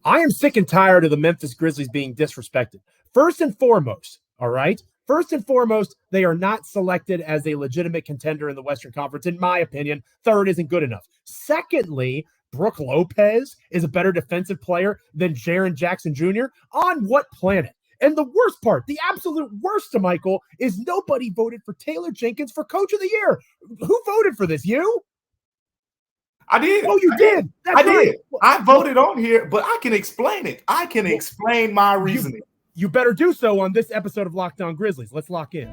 I am sick and tired of the Memphis Grizzlies being disrespected. First and foremost, all right? First and foremost, they are not selected as a legitimate contender in the Western Conference, in my opinion. Third isn't good enough. Secondly, Brooke Lopez is a better defensive player than Jaren Jackson Jr. On what planet? And the worst part, the absolute worst, Damichael, is nobody voted for Taylor Jenkins for Coach of the Year. Who voted for this? You? I did. Oh, you did. I did. I voted on here, but I can explain it. I can explain my reasoning. You better do so on this episode of Locked On Grizzlies. Let's lock in.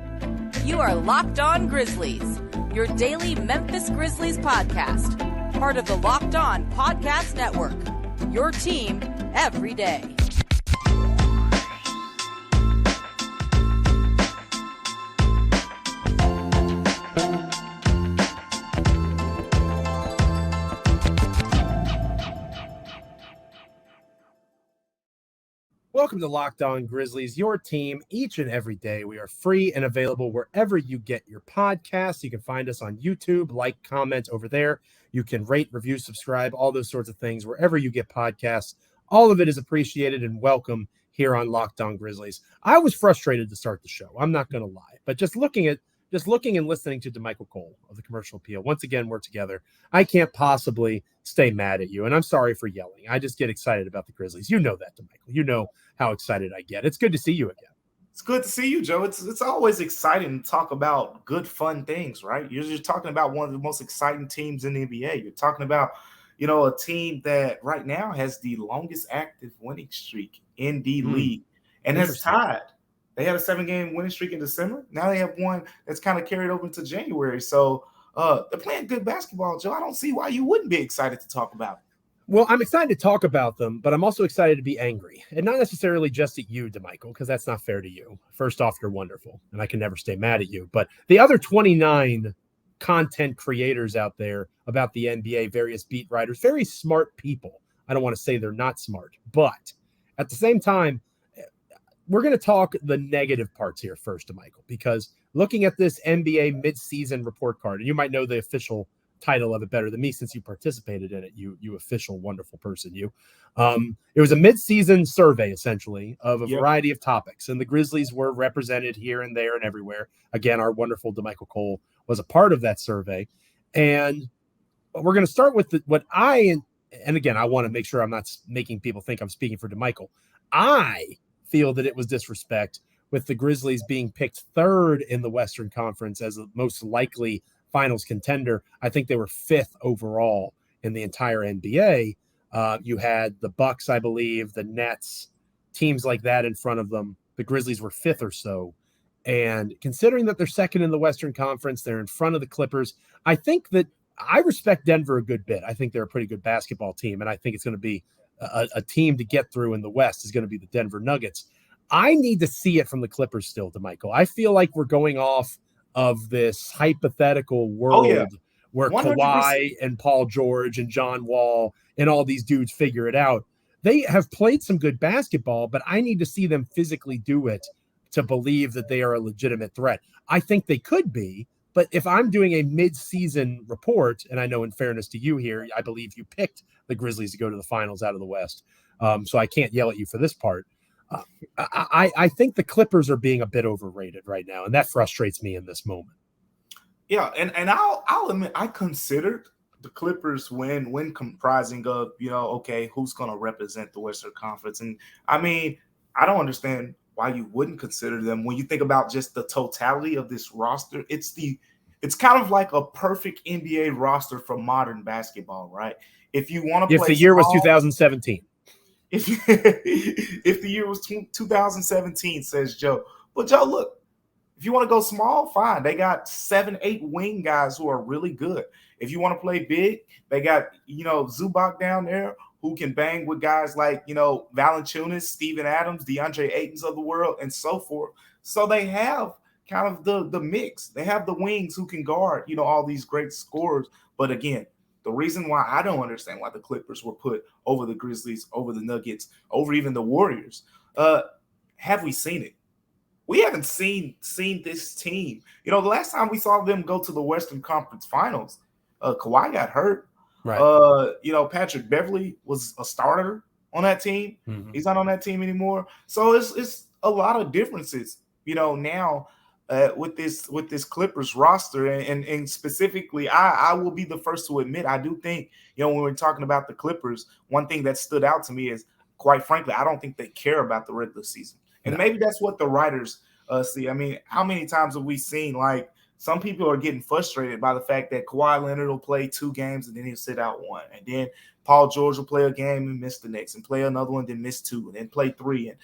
You are Locked On Grizzlies, your daily Memphis Grizzlies podcast. Part of the Locked On Podcast Network, your team every day. Welcome to Locked On Grizzlies, your team each and every day. We are free and available wherever you get your podcasts. You can find us on YouTube, like, comment over there. You can rate, review, subscribe, all those sorts of things wherever you get podcasts. All of it is appreciated and welcome here on Locked On Grizzlies. I was frustrated to start the show. I'm not going to lie, but just looking and listening to Damichael Cole of the Commercial Appeal. Once again, we're together. I can't possibly stay mad at you, and I'm sorry for yelling. I just get excited about the Grizzlies. You know that, Damichael. You know how excited I get. It's good to see you again. It's good to see you, Joe. It's always exciting to talk about good, fun things, right? You're just talking about one of the most exciting teams in the NBA. You're talking about, a team that right now has the longest active winning streak in the league and has tied. They had a 7-game winning streak in December. Now they have one that's kind of carried over into January. So they're playing good basketball, Joe. I don't see why you wouldn't be excited to talk about it. Well, I'm excited to talk about them, but I'm also excited to be angry. And not necessarily just at you, Damichael, because that's not fair to you. First off, you're wonderful, and I can never stay mad at you. But the other 29 content creators out there about the NBA, various beat writers, very smart people. I don't want to say they're not smart, but at the same time, we're going to talk the negative parts here first, Damichael, because looking at this NBA midseason report card, and you might know the official title of it better than me since you participated in it, you official wonderful person. It was a midseason survey essentially of a variety of topics, and the Grizzlies were represented here and there and everywhere. Again, our wonderful Damichael Cole was a part of that survey, and we're going to start with and again, I want to make sure I'm not making people think I'm speaking for Damichael. I feel that it was disrespect with the Grizzlies being picked third in the Western Conference as the most likely finals contender. I think they were fifth overall in the entire NBA. You had the Bucks, I believe, the Nets, teams like that in front of them. The Grizzlies were fifth or so. And considering that they're second in the Western Conference, they're in front of the Clippers. I think that I respect Denver a good bit. I think they're a pretty good basketball team, and I think it's going to be a team to get through in the West is going to be the Denver Nuggets. I need to see it from the Clippers still, Damichael. I feel like we're going off of this hypothetical world where 100%. Kawhi and Paul George and John Wall and all these dudes figure it out. They have played some good basketball, but I need to see them physically do it to believe that they are a legitimate threat. I think they could be, but if I'm doing a mid-season report, and I know in fairness to you here, I believe you picked the Grizzlies to go to the finals out of the West, so I can't yell at you for this part. I think the Clippers are being a bit overrated right now, and that frustrates me in this moment. Yeah, and I'll admit I considered the Clippers when comprising of, who's going to represent the Western Conference. And I mean, I don't understand why you wouldn't consider them when you think about just the totality of this roster. It's kind of like a perfect NBA roster for modern basketball, right? If you want to play, if the year was 2017. If the year was 2017, says Joe. But Joe, look, if you want to go small, fine. They got 7-8 wing guys who are really good. If you want to play big, they got, Zubac down there who can bang with guys like, Valanciunas, Steven Adams, DeAndre Aytons of the world, and so forth. So they have kind of the mix. They have the wings who can guard, all these great scorers. But again, the reason why I don't understand why the Clippers were put over the Grizzlies, over the Nuggets, over even the Warriors, have we seen it? We haven't seen this team. The last time we saw them go to the Western Conference Finals, Kawhi got hurt. Right. Patrick Beverley was a starter on that team. Mm-hmm. He's not on that team anymore. So it's a lot of differences, now with this Clippers roster. And specifically, I will be the first to admit, I do think, when we're talking about the Clippers, one thing that stood out to me is, quite frankly, I don't think they care about the regular season. And maybe that's what the writers see. I mean, how many times have we seen, like, some people are getting frustrated by the fact that Kawhi Leonard will play 2 games and then he'll sit out 1. And then Paul George will play a game and miss the next, and play another one, then miss 2, and then play 3. And,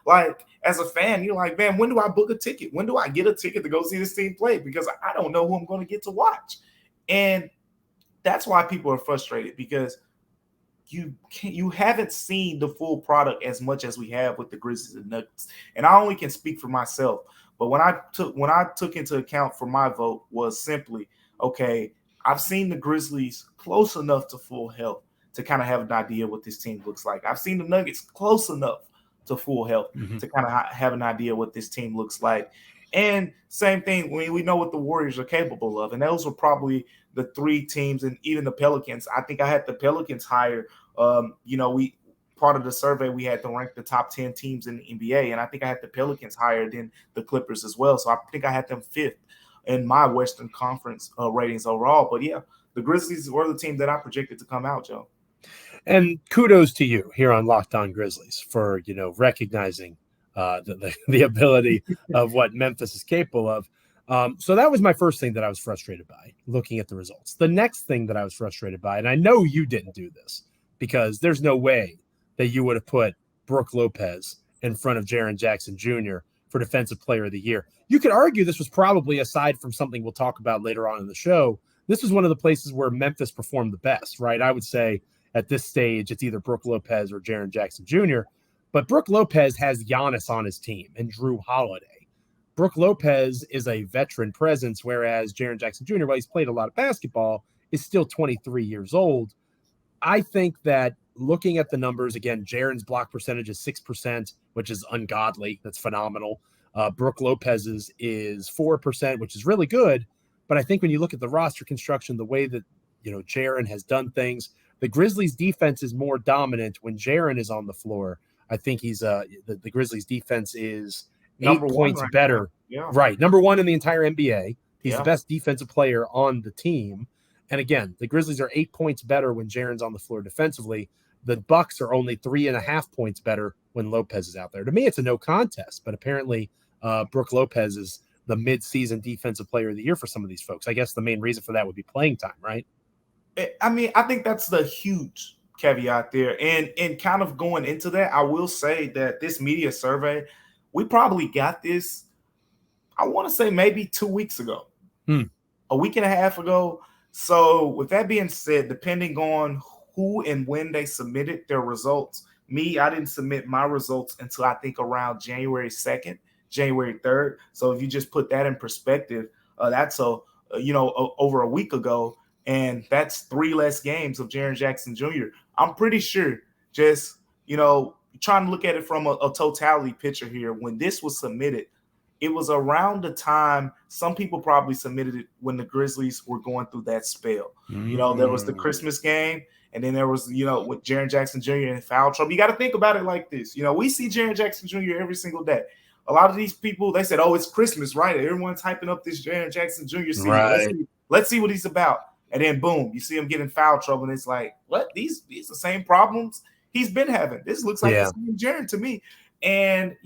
like, as a fan, you're like, man, when do I book a ticket? When do I get a ticket to go see this team play? Because I don't know who I'm going to get to watch. And that's why people are frustrated, because you haven't seen the full product as much as we have with the Grizzlies and Nuggets. And I only can speak for myself. But when I took into account for my vote was simply, okay, I've seen the Grizzlies close enough to full health to kind of have an idea what this team looks like. I've seen the Nuggets close enough to full health to kind of have an idea what this team looks like. And same thing, we know what the Warriors are capable of. And those were probably the 3 teams, and even the Pelicans. I think I had the Pelicans higher. Part of the survey, we had to rank the top 10 teams in the NBA, and I think I had the Pelicans higher than the Clippers as well. So I think I had them 5th in my Western Conference ratings overall. But yeah, the Grizzlies were the team that I projected to come out, Joe. And kudos to you here on Locked On Grizzlies for, recognizing the ability of what Memphis is capable of. So that was my first thing that I was frustrated by, looking at the results. The next thing that I was frustrated by, and I know you didn't do this, because there's no way that you would have put Brook Lopez in front of Jaren Jackson Jr. for Defensive Player of the Year. You could argue this was probably, aside from something we'll talk about later on in the show, this was one of the places where Memphis performed the best, right? I would say at this stage, it's either Brook Lopez or Jaren Jackson Jr., but Brook Lopez has Giannis on his team and Drew Holiday. Brook Lopez is a veteran presence, whereas Jaren Jackson Jr., while he's played a lot of basketball, is still 23 years old. I think that looking at the numbers, again, Jaren's block percentage is 6%, which is ungodly. That's phenomenal. Brook Lopez's is 4%, which is really good. But I think when you look at the roster construction, the way that, Jaren has done things, the Grizzlies defense is more dominant when Jaren is on the floor. I think he's the Grizzlies defense is number 8 points right better. Yeah. Right. Number 1 in the entire NBA. He's the best defensive player on the team. And again, the Grizzlies are 8 points better when Jaren's on the floor defensively. The Bucks are only 3.5 points better when Lopez is out there. To me, it's a no contest, but apparently Brook Lopez is the mid-season defensive player of the year for some of these folks. I guess the main reason for that would be playing time, right? I mean, I think that's the huge caveat there. And kind of going into that, I will say that this media survey, we probably got this, I want to say maybe 2 weeks ago, a week and a half ago. So with that being said, depending on who and when they submitted their results, I didn't submit my results until I think around January 2nd, January 3rd. So if you just put that in perspective, that's over a week ago, and that's 3 less games of Jaren Jackson Jr. I'm pretty sure, just trying to look at it from a totality picture here, when this was submitted, it was around the time some people probably submitted it when the Grizzlies were going through that spell. There was the Christmas game, and then there was, with Jaren Jackson Jr. in foul trouble. You got to think about it like this. We see Jaren Jackson Jr. every single day. A lot of these people, they said, oh, it's Christmas, right? Everyone's hyping up this Jaren Jackson Jr. season. Right. Let's see what he's about. And then, boom, you see him get in foul trouble, and it's like, what? These are the same problems he's been having. This looks like the same Jaren to me. And,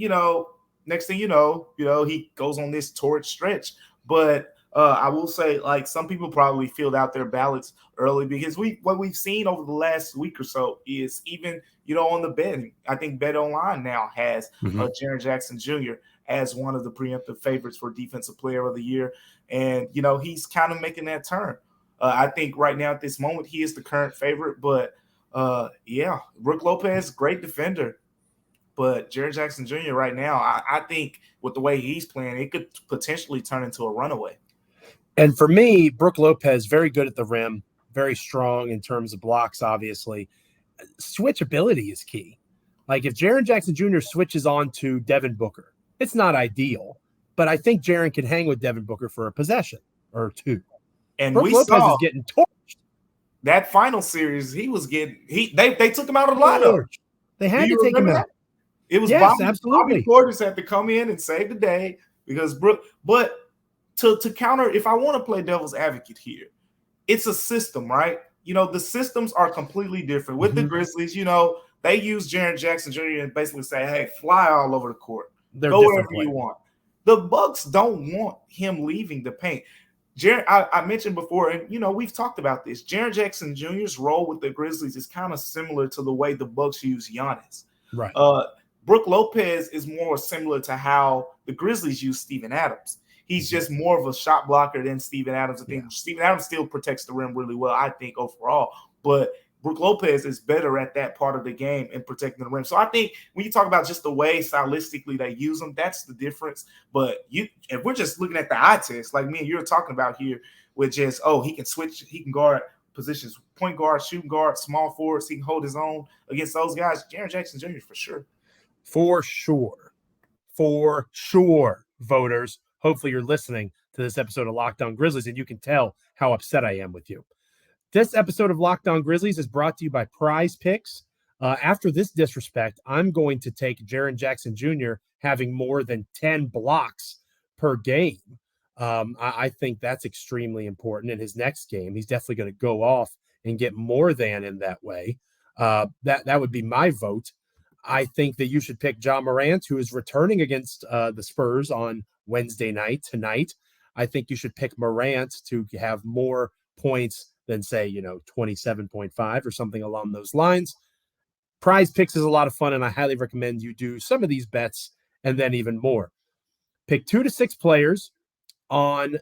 next thing you know, he goes on this torrid stretch. But I will say, like, some people probably filled out their ballots early, because what we've seen over the last week or so is even, on the betting, I think Bet Online now has Jaren Jackson Jr. as one of the preemptive favorites for Defensive Player of the Year. And, he's kind of making that turn. I think right now at this moment, he is the current favorite. But, Brook Lopez, great defender. But Jaren Jackson Jr. right now, I think with the way he's playing, it could potentially turn into a runaway. And for me, Brook Lopez, very good at the rim, very strong in terms of blocks, obviously. Switchability is key. Like, if Jaren Jackson Jr. switches on to Devin Booker, it's not ideal, but I think Jaren can hang with Devin Booker for a possession or 2. And Brook Lopez is getting torched. That final series, he was getting they took him out of the lineup. They had Do you to take him remember out. that? It was Yes, Bobby absolutely. Portis had to come in and save the day because but to counter, if I want to play devil's advocate here, it's a system, right? The systems are completely different. With the Grizzlies, they use Jaren Jackson Jr. and basically say, hey, fly all over the court. They're Go different wherever you players. want. The Bucks don't want him leaving the paint. I mentioned before, and we've talked about this. Jaren Jackson Jr.'s role with the Grizzlies is kind of similar to the way the Bucks use Giannis. Right. Brook Lopez is more similar to how the Grizzlies use Steven Adams. He's just more of a shot blocker than Steven Adams. I think Steven Adams still protects the rim really well, I think, overall. But Brook Lopez is better at that part of the game in protecting the rim. So I think when you talk about just the way stylistically they use them, that's the difference. But if we're just looking at the eye test, like me and you're talking about here, with just, he can switch, he can guard positions, point guard, shooting guard, small forwards, he can hold his own against those guys. Jaren Jackson Jr. for sure. For sure, voters. Hopefully you're listening to this episode of Locked On Grizzlies and you can tell how upset I am with you. This episode of Locked On Grizzlies is brought to you by Prize Picks. After this disrespect, I'm going to take Jaren Jackson Jr. having more than 10 blocks per game. I think that's extremely important in his next game. He's definitely going to go off and get more than in that way. That would be my vote. I think that you should pick Ja Morant, who is returning against the Spurs on Wednesday night tonight. I think you should pick Morant to have more points than, say, 27.5 or something along those lines. Prize Picks is a lot of fun, and I highly recommend you do some of these bets and then even more. Pick 2 to 6 players on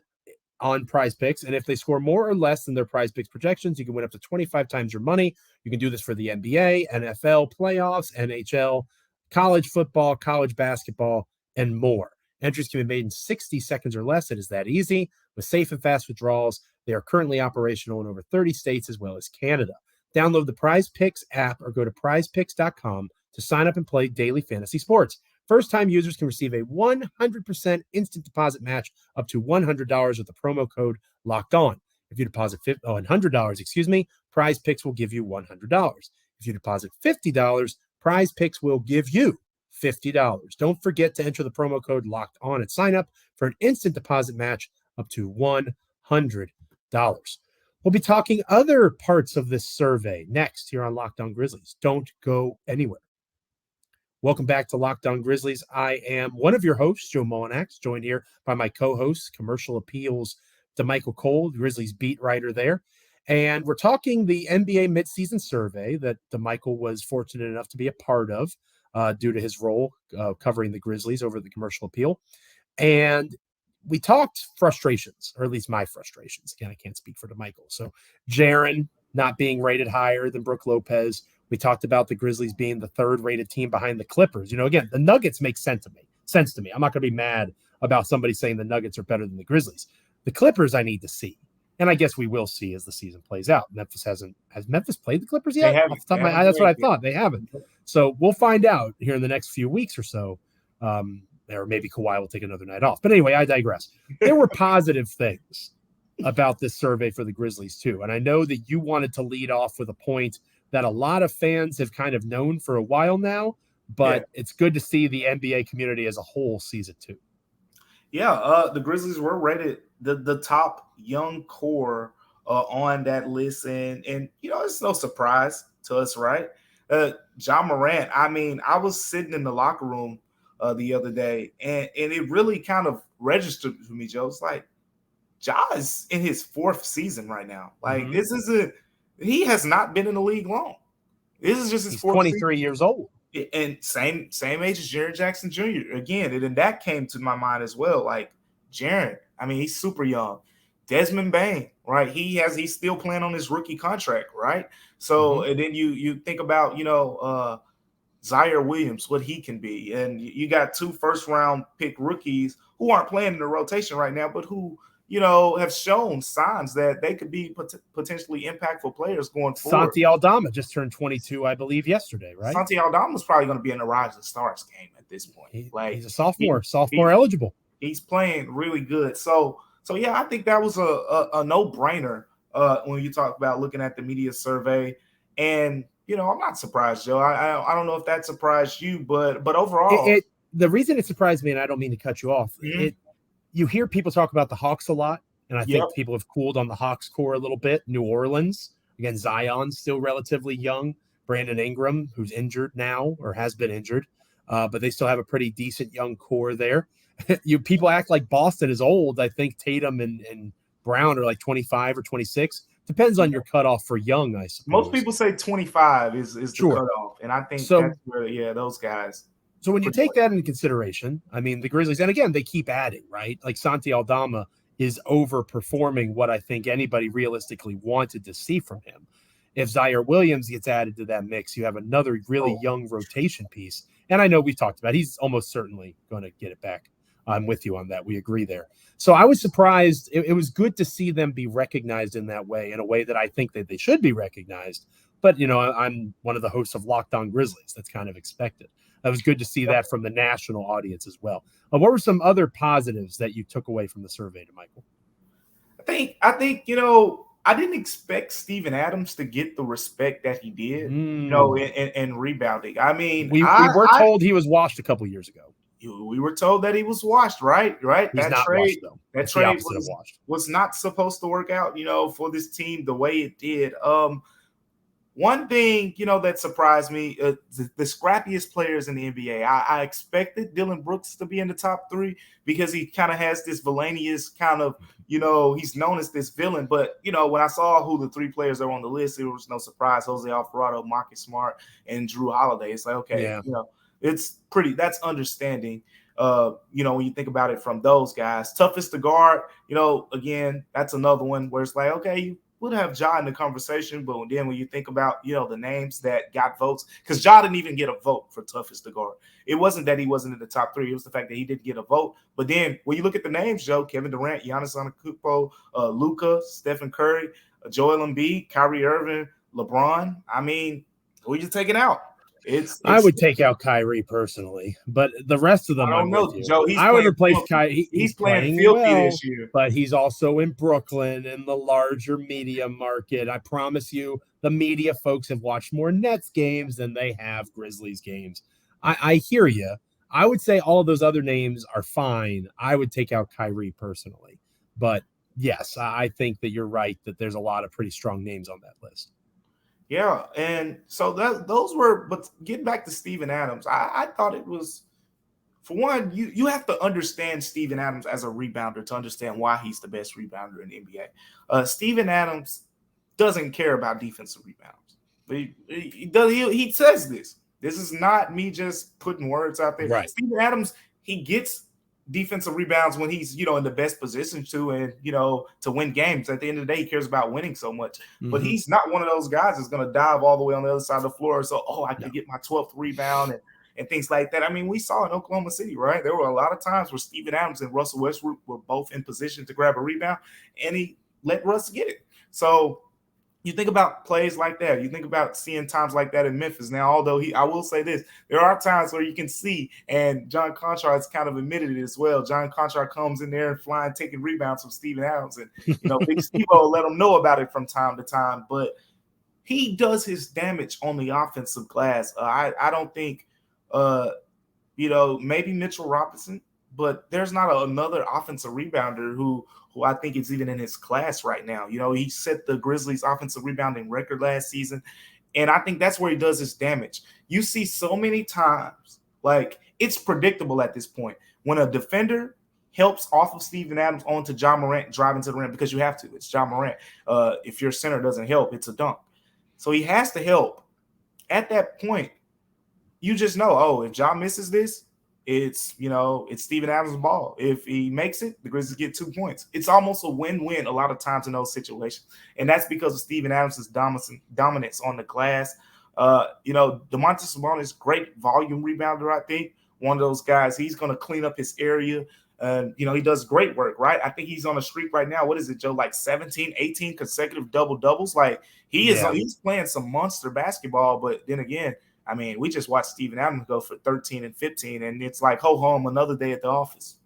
Prize Picks, and if they score more or less than their Prize Picks projections, you can win up to 25 times your money. You can do this for the NBA, NFL, playoffs, NHL, college football, college basketball, and more. Entries can be made in 60 seconds or less. It is that easy with safe and fast withdrawals. They are currently operational in over 30 states as well as Canada. Download the Prize Picks app or go to prizepicks.com to sign up and play daily fantasy sports. First-time users can receive a 100% instant deposit match up to $100 with the promo code Locked On. If you deposit $100, Prize Picks will give you $100. If you deposit $50, Prize Picks will give you $50. Don't forget to enter the promo code Locked On at sign up for an instant deposit match up to $100. We'll be talking other parts of this survey next here on Locked On Grizzlies. Don't go anywhere. Welcome back to Locked On Grizzlies. I am one of your hosts, Joe Mullinax, joined here by my co-host, Commercial Appeals, Damichael Cole, Grizzlies beat writer there. And we're talking the NBA Midseason Survey that Damichael was fortunate enough to be a part of due to his role covering the Grizzlies over at the Commercial Appeal. And we talked frustrations, or at least my frustrations. Again, I can't speak for Damichael. So Jaren not being rated higher than Brook Lopez. We talked about the Grizzlies being the third-rated team behind the Clippers. Again, the Nuggets make sense to me. I'm not going to be mad about somebody saying the Nuggets are better than the Grizzlies. The Clippers I need to see, and I guess we will see as the season plays out. Has Memphis played the Clippers yet? That's what I thought. They haven't. So we'll find out here in the next few weeks or so. Or maybe Kawhi will take another night off. But anyway, I digress. There were positive things about this survey for the Grizzlies too. And I know that you wanted to lead off with a point that a lot of fans have kind of known for a while now, but it's good to see the NBA community as a whole sees it too. Yeah, the Grizzlies were rated the top young core on that list. And it's no surprise to us, right? Ja Morant, I was sitting in the locker room the other day, and it really kind of registered for me, Joe. It's like, Ja is in his 4th season right now. Like, he has not been in the league long. This is just his 4th 23 years old. And same age as Jaren Jackson Jr. Again, and then that came to my mind as well. Like, Jaren, he's super young. Desmond Bane, right? He's still playing on his rookie contract, right? So, and then you think about, Zaire Williams, what he can be. And you got 2 first-round pick rookies who aren't playing in the rotation right now, but who, have shown signs that they could be potentially impactful players going forward. Santi Aldama just turned 22, I believe, yesterday, right? Santi Aldama's probably going to be in the Rising Stars game at this point. He's a sophomore, eligible. He's playing really good. So yeah, I think that was a no-brainer when you talk about looking at the media survey. And I'm not surprised, Joe. I don't know if that surprised you, but overall, the reason it surprised me, and I don't mean to cut you off, Mhm. you hear people talk about the Hawks a lot, and I Yep. think people have cooled on the Hawks core a little bit. New Orleans, again, Zion's still relatively young. Brandon Ingram, who's injured now or has been injured, but they still have a pretty decent young core there. People act like Boston is old. I think Tatum and Brown are like 25 or 26. Depends on your cutoff for young, I suppose. Most people say 25 is the cutoff, and I think that's where, those guys. So when you take that into consideration, I mean, the Grizzlies, and again, they keep adding, right? Like Santi Aldama is overperforming what I think anybody realistically wanted to see from him. If Zaire Williams gets added to that mix, you have another really young rotation piece. And I know we've talked about, he's almost certainly going to get it back. I'm with you on that. We agree there. So I was surprised. It was good to see them be recognized in that way, in a way that I think that they should be recognized. But, I'm one of the hosts of Locked On Grizzlies. That's kind of expected. That was good to see that from the national audience as well. What were some other positives that you took away from the survey, Damichael? I think I didn't expect Steven Adams to get the respect that he did, in rebounding. I mean, we were told he was washed a couple years ago. We were told that he was washed, right? He's not washed, though. That trade was not supposed to work out, for this team the way it did. One thing, that surprised me, the scrappiest players in the NBA. I expected Dylan Brooks to be in the top 3 because he kind of has this villainous kind of, he's known as this villain. But, when I saw who the 3 players that were on the list, there was no surprise. Jose Alvarado, Marcus Smart, and Drew Holiday. It's like, okay, that's understanding. When you think about it from those guys. Toughest to guard, again, that's another one where it's like, okay, you would have Ja in the conversation, but then when you think about, the names that got votes, because Ja didn't even get a vote for toughest to guard. It wasn't that he wasn't in the top 3. It was the fact that he didn't get a vote. But then when you look at the names, Joe, Kevin Durant, Giannis Antetokounmpo, Luka, Stephen Curry, Joel Embiid, Kyrie Irving, LeBron. I mean, who are you taking out? I would take out Kyrie personally, but the rest of them, I don't know, Joe. I would replace Kyrie. He's playing filthy this year, but he's also in Brooklyn in the larger media market. I promise you, the media folks have watched more Nets games than they have Grizzlies games. I hear you. I would say all of those other names are fine. I would take out Kyrie personally, but yes, I think that you're right that there's a lot of pretty strong names on that list. Yeah, and so those were, but getting back to Steven Adams, I thought it was, for one, you have to understand Steven Adams as a rebounder to understand why he's the best rebounder in the NBA. Steven Adams doesn't care about defensive rebounds. He says this. This is not me just putting words out there. Right. Steven Adams, he gets defensive rebounds when he's, in the best position to, and, to win games. At the end of the day, he cares about winning so much. Mm-hmm. But he's not one of those guys that's going to dive all the way on the other side of the floor. So, I can get my 12th rebound and things like that. I mean, we saw in Oklahoma City, right? There were a lot of times where Steven Adams and Russell Westbrook were both in position to grab a rebound, and he let Russ get it. So you think about plays like that. You think about seeing times like that in Memphis. Now, although I will say this, there are times where you can see, and John Conchar has kind of admitted it as well. John Conchar comes in there and flying, taking rebounds from Steven Adams, and Big Steve will let him know about it from time to time. But he does his damage on the offensive glass. I don't think, maybe Mitchell Robinson, but there's not another offensive rebounder who I think is even in his class right now. He set the Grizzlies offensive rebounding record last season, and I think that's where he does his damage. You see so many times, like, it's predictable at this point, when a defender helps off of Steven Adams onto Ja Morant driving to the rim, because you have to. It's Ja Morant. If your center doesn't help, it's a dunk. So he has to help. At that point, you just know, if Ja misses this, it's Steven Adams' ball. If he makes it, the Grizzlies get 2 points. It's almost a win-win a lot of times in those situations. And that's because of Steven Adams' dominance on the glass. Domantas Sabonis, great volume rebounder, I think. One of those guys, he's going to clean up his area. He does great work, right? I think he's on a streak right now. What is it, Joe? Like 17, 18 consecutive double-doubles. Like, he's playing some monster basketball. But then again, I mean, we just watched Steven Adams go for 13 and 15, and it's like, home, another day at the office.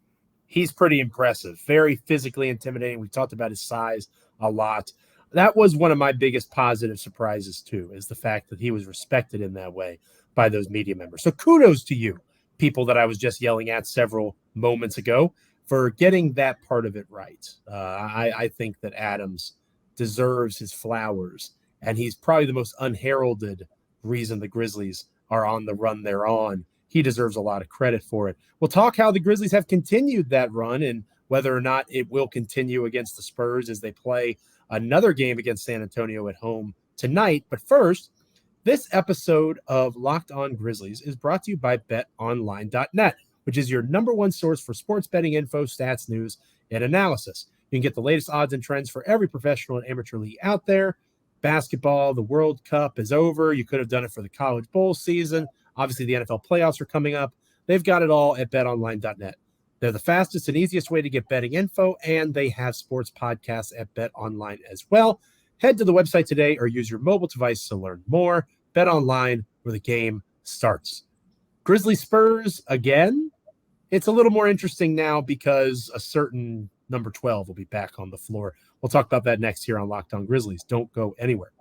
He's pretty impressive, very physically intimidating. We talked about his size a lot. That was one of my biggest positive surprises too, is the fact that he was respected in that way by those media members. So kudos to you, people that I was just yelling at several moments ago, for getting that part of it right. I think that Adams deserves his flowers, and he's probably the most unheralded reason the Grizzlies are on the run they're on. He deserves a lot of credit for it. We'll talk how the Grizzlies have continued that run and whether or not it will continue against the Spurs as they play another game against San Antonio at home tonight. But first, this episode of Locked On Grizzlies is brought to you by betonline.net, which is your number one source for sports betting info, stats, news, and analysis. You can get the latest odds and trends for every professional and amateur league out there. Basketball, the World Cup is over. You could have done it for the college bowl season. Obviously, the NFL playoffs are coming up. They've got it all at betonline.net. They're the fastest and easiest way to get betting info, and they have sports podcasts at BetOnline as well. Head to the website today or use your mobile device to learn more. BetOnline, where the game starts. Grizzlies Spurs again. It's a little more interesting now because a certain number 12 will be back on the floor. We'll talk about that next here on Locked On Grizzlies. Don't go anywhere.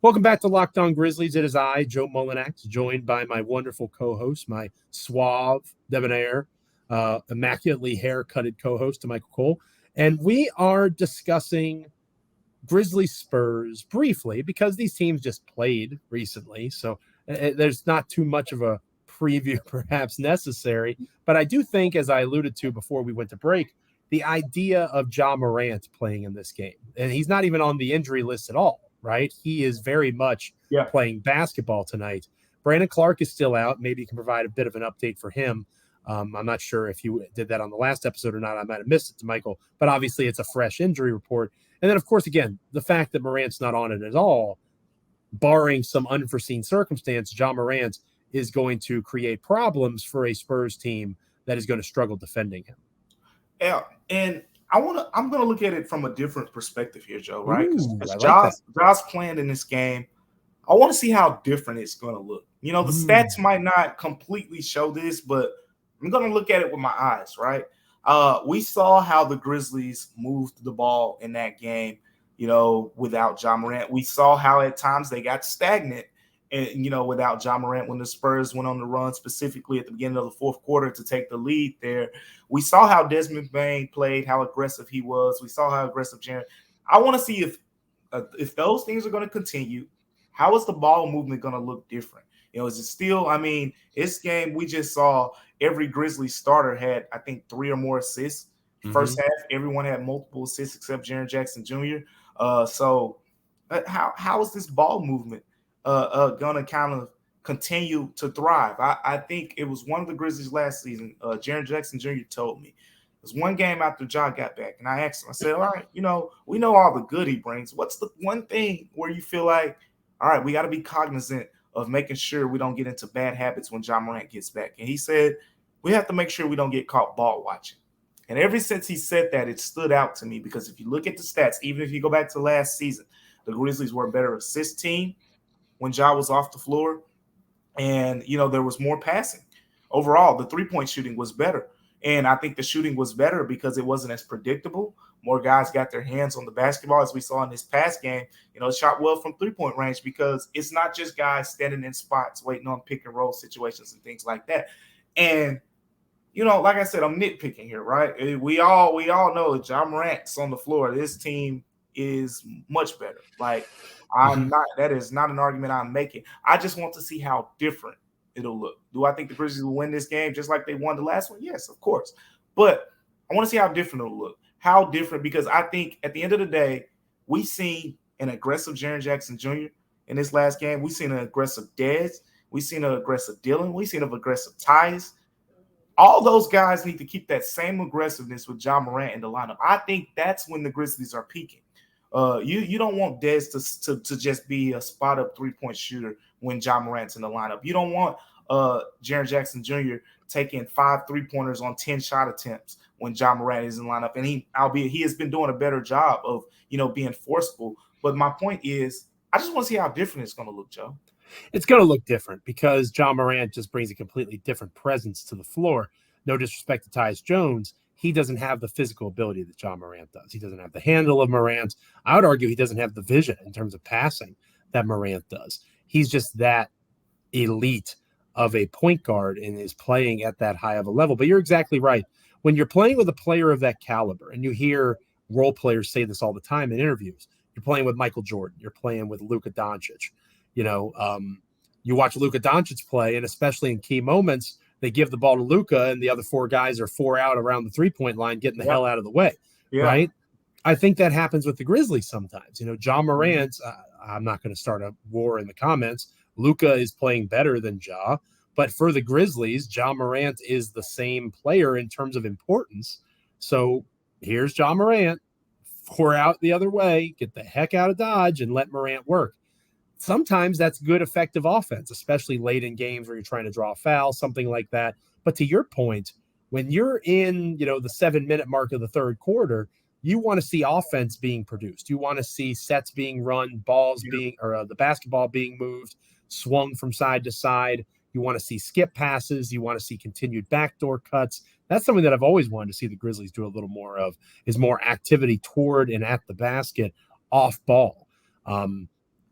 Welcome back to Locked On Grizzlies. It is I, Joe Mullinax, joined by my wonderful co-host, my suave, debonair, immaculately hair-cutted co-host, Damichael Cole. And we are discussing Grizzlies Spurs briefly because these teams just played recently. So there's not too much of a preview perhaps necessary. But I do think, as I alluded to before we went to break, the idea of Ja Morant playing in this game, and he's not even on the injury list at all, right? He is very much playing basketball tonight. Brandon Clark is still out. Maybe you can provide a bit of an update for him. I'm not sure if you did that on the last episode or not. I might have missed it to Michael, but obviously it's a fresh injury report. And then, of course, again, the fact that Morant's not on it at all, barring some unforeseen circumstance, Ja Morant is going to create problems for a Spurs team that is going to struggle defending him. Yeah, and I'm gonna look at it from a different perspective here, Joe. Right? Ja's playing in this game. I want to see how different it's gonna look. You know, the stats might not completely show this, but I'm gonna look at it with my eyes. Right? We saw how the Grizzlies moved the ball in that game. You know, without Ja Morant, we saw how at times they got stagnant. And, you know, without Ja Morant, when the Spurs went on the run, specifically at the beginning of the fourth quarter to take the lead there, we saw how Desmond Bane played, how aggressive he was. We saw how aggressive Jaren. I want to see if those things are going to continue. How is the ball movement going to look different? You know, is it still? I mean, this game we just saw every Grizzlies starter had, I think, 3 or more assists. First half, everyone had multiple assists except Jaren Jackson Jr. So how is this ball movement going to kind of continue to thrive? I think it was one of the Grizzlies last season. Jaren Jackson Jr. told me. It was one game after Ja got back, and I asked him, I said, all right, you know, we know all the good he brings. What's the one thing where you feel like, all right, we got to be cognizant of making sure we don't get into bad habits when Ja Morant gets back? And he said, we have to make sure we don't get caught ball watching. And ever since he said that, it stood out to me because if you look at the stats, even if you go back to last season, the Grizzlies were a better assist team when Ja was off the floor. And, you know, there was more passing. Overall, the three-point shooting was better. And I think the shooting was better because it wasn't as predictable. More guys got their hands on the basketball, as we saw in this past game. You know, shot well from three-point range because it's not just guys standing in spots waiting on pick-and-roll situations and things like that. And, you know, like I said, I'm nitpicking here, right? We all know that Ja Morant's on the floor. This team is much better. Like, that is not an argument I'm making. I just want to see how different it'll look. Do I think the Grizzlies will win this game just like they won the last one? Yes, of course. But I want to see how different it'll look. How different, because I think at the end of the day, we seen an aggressive Jaren Jackson Jr. in this last game. We seen an aggressive Dez. We seen an aggressive Dillon. We seen an aggressive Tyus. All those guys need to keep that same aggressiveness with Ja Morant in the lineup. I think that's when the Grizzlies are peaking. You don't want Dez to just be a spot-up three-point shooter when Ja Morant's in the lineup. You don't want Jaren Jackson Jr. taking 5 3-pointers on 10 shot attempts when Ja Morant is in the lineup. And he has been doing a better job of, you know, being forceful. But my point is, I just want to see how different it's going to look, Joe. It's going to look different because Ja Morant just brings a completely different presence to the floor. No disrespect to Tyus Jones. he doesn't have the physical ability that Ja Morant does. He doesn't have the handle of Morant. I would argue he doesn't have the vision in terms of passing that Morant does. He's just that elite of a point guard and is playing at that high of a level. But you're exactly right. When you're playing with a player of that caliber, and you hear role players say this all the time in interviews, you're playing with Michael Jordan, you're playing with Luka Doncic. You watch Luka Doncic play, and especially in key moments, they give the ball to Luka, and the other four guys are 4 out around the 3-point line, getting the hell out of the way, right? I think that happens with the Grizzlies sometimes. Ja Morant, I'm not going to start a war in the comments. Luka is playing better than Ja, but for the Grizzlies, Ja Morant is the same player in terms of importance. So here's Ja Morant, 4 out the other way, get the heck out of Dodge and let Morant work. Sometimes that's good, effective offense, especially late in games where you're trying to draw a foul, something like that. But to your point, when you're in, the 7-minute mark of the third quarter, you want to see offense being produced. You want to see sets being run, the basketball being moved, swung from side to side. You want to see skip passes. You want to see continued backdoor cuts. That's something that I've always wanted to see the Grizzlies do a little more of, is more activity toward and at the basket off ball.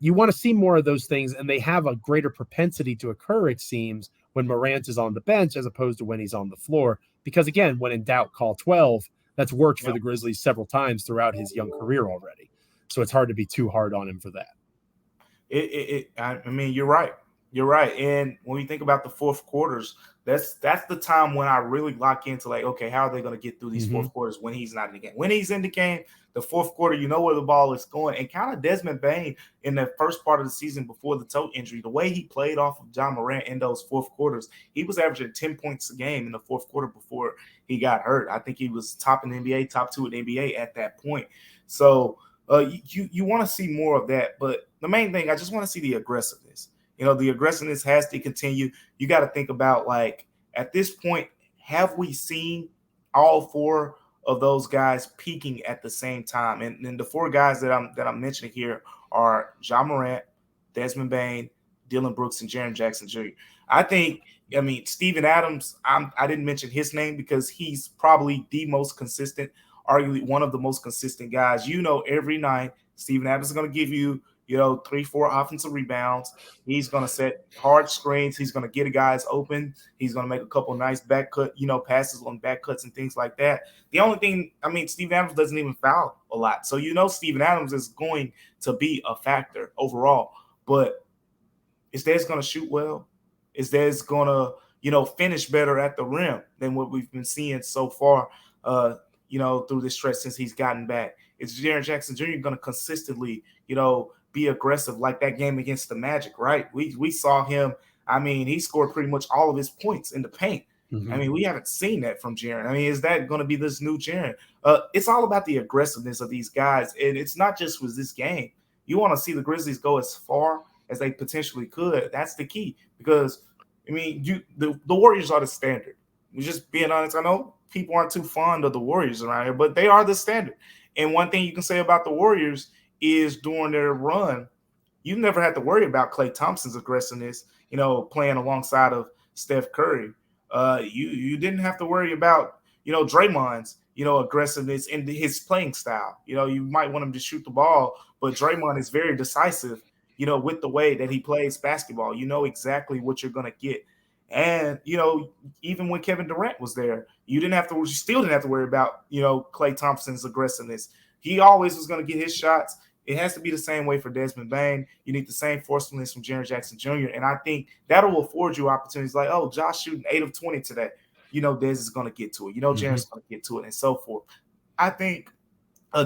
You want to see more of those things, and they have a greater propensity to occur, it seems, when Morant is on the bench as opposed to when he's on the floor. Because, again, when in doubt, call 12. That's worked for the Grizzlies several times throughout his young career already. So it's hard to be too hard on him for that. I mean, you're right. You're right. And when we think about the fourth quarters, that's the time when I really lock into, like, okay, how are they going to get through these fourth quarters when he's not in the game? When he's in the game, the fourth quarter, you know where the ball is going. And kind of Desmond Bane in the first part of the season before the toe injury, the way he played off of Ja Morant in those fourth quarters, he was averaging 10 points a game in the fourth quarter before he got hurt. I think he was top in the NBA, top 2 in the NBA at that point. So you want to see more of that. But the main thing, I just want to see the aggressiveness. The aggressiveness has to continue. You got to think about, like, at this point, have we seen all 4 of those guys peaking at the same time? And the 4 guys that I'm mentioning here are Ja Morant, Desmond Bane, Dillon Brooks, and Jaren Jackson Jr. Steven Adams, I didn't mention his name because he's probably the most consistent, arguably one of the most consistent guys. Every night, Steven Adams is going to give you 3-4 offensive rebounds. He's going to set hard screens. He's going to get guys open. He's going to make a couple nice back cut, passes on back cuts and things like that. The only thing, Steven Adams doesn't even foul a lot. So, Steven Adams is going to be a factor overall. But is Des going to shoot well? Is Des going to, finish better at the rim than what we've been seeing so far, through this stretch since he's gotten back? Is Jaren Jackson Jr. going to consistently, be aggressive like that game against the Magic, right? We saw him. He scored pretty much all of his points in the paint. Mm-hmm. We haven't seen that from Jaren. Is that going to be this new Jaren? It's all about the aggressiveness of these guys, and it's not just with this game. You want to see the Grizzlies go as far as they potentially could. That's the key, because the Warriors are the standard. We're just being honest. I know people aren't too fond of the Warriors around here, but they are the standard. And one thing you can say about the Warriors is during their run, you never had to worry about Klay Thompson's aggressiveness, playing alongside of Steph Curry. You didn't have to worry about, Draymond's, aggressiveness in his playing style. You might want him to shoot the ball, but Draymond is very decisive, with the way that he plays basketball. You know exactly what you're going to get. And, even when Kevin Durant was there, you still didn't have to worry about, Klay Thompson's aggressiveness. He always was going to get his shots. It has to be the same way for Desmond Bane. You need the same forcefulness from Jaren Jackson Jr. And I think that'll afford you opportunities like, oh, Josh shooting 8 of 20 today. Des is going to get to it. Jaren's going to get to it, and so forth. I think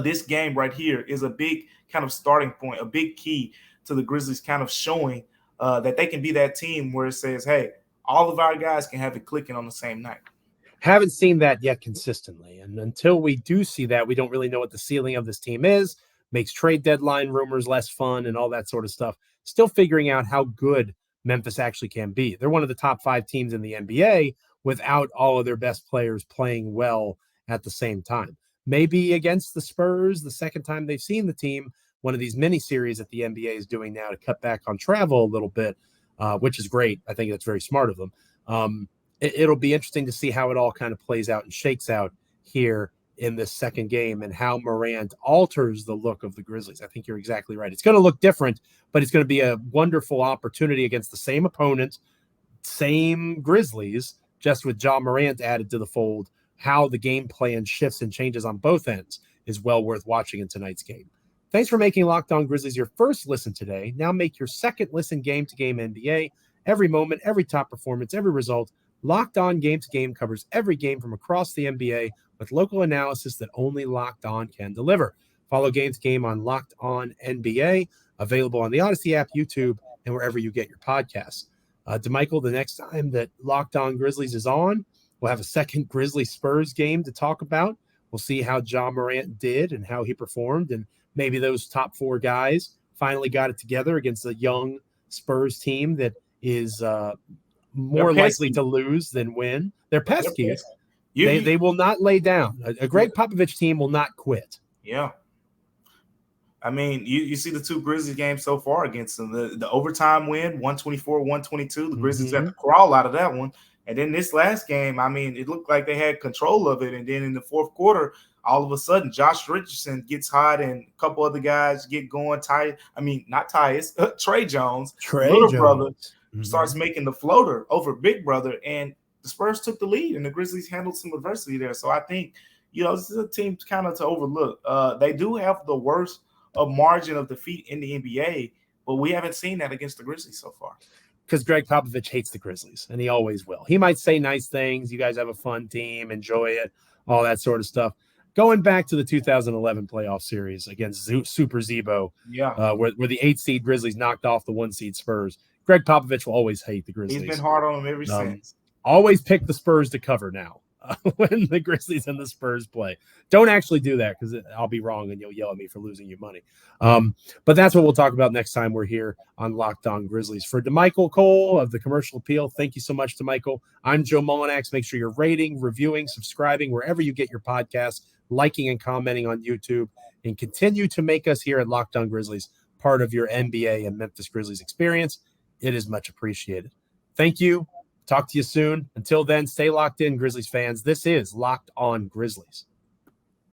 this game right here is a big kind of starting point, a big key to the Grizzlies kind of showing that they can be that team where it says, hey, all of our guys can have it clicking on the same night. Haven't seen that yet consistently. And until we do see that, we don't really know what the ceiling of this team is. Makes trade deadline rumors less fun and all that sort of stuff. Still figuring out how good Memphis actually can be. They're one of the top 5 teams in the NBA without all of their best players playing well at the same time. Maybe against the Spurs, the second time they've seen the team, one of these mini series that the NBA is doing now to cut back on travel a little bit, which is great. I think that's very smart of them. It'll be interesting to see how it all kind of plays out and shakes out here in this second game and how Morant alters the look of the Grizzlies. I think you're exactly right. It's going to look different, but it's going to be a wonderful opportunity against the same opponent, same Grizzlies, just with Ja Morant added to the fold. How the game plan shifts and changes on both ends is well worth watching in tonight's game. Thanks for making Locked On Grizzlies your first listen today. Now make your second listen game-to-game NBA. Every moment, every top performance, every result. Locked On Game-to-Game covers every game from across the NBA with local analysis that only Locked On can deliver. Follow Game-to-Game on Locked On NBA, available on the Odyssey app, YouTube, and wherever you get your podcasts. Damichael, the next time that Locked On Grizzlies is on, we'll have a second Grizzlies-Spurs game to talk about. We'll see how Ja Morant did and how he performed, and maybe those top four guys finally got it together against a young Spurs team that is more likely to lose than win. They're pesky. They will not lay down. A Greg Popovich team will not quit. Yeah. I mean, you see the two Grizzlies games so far against them. The overtime win, 124-122. The Grizzlies got to crawl out of that one. And then this last game, I mean, it looked like they had control of it. And then in the fourth quarter, all of a sudden, Josh Richardson gets hot and a couple other guys get going. Trey Jones, little brother, starts making the floater over big brother. And the Spurs took the lead, and the Grizzlies handled some adversity there. So I think, this is a team kind of to overlook. They do have the worst margin of defeat in the NBA, but we haven't seen that against the Grizzlies so far. Because Greg Popovich hates the Grizzlies, and he always will. He might say nice things. You guys have a fun team, enjoy it, all that sort of stuff. Going back to the 2011 playoff series against Super Zebo, where the 8 seed Grizzlies knocked off the 1 seed Spurs, Greg Popovich will always hate the Grizzlies. He's been hard on them ever since. Always pick the Spurs to cover now when the Grizzlies and the Spurs play. Don't actually do that because I'll be wrong and you'll yell at me for losing your money. But that's what we'll talk about next time we're here on Locked On Grizzlies. For Damichael Cole of the Commercial Appeal, thank you so much, Damichael. I'm Joe Mullinax. Make sure you're rating, reviewing, subscribing wherever you get your podcasts, liking and commenting on YouTube, and continue to make us here at Locked On Grizzlies part of your NBA and Memphis Grizzlies experience. It is much appreciated. Thank you. Talk to you soon. Until then, stay locked in, Grizzlies fans. This is Locked On Grizzlies.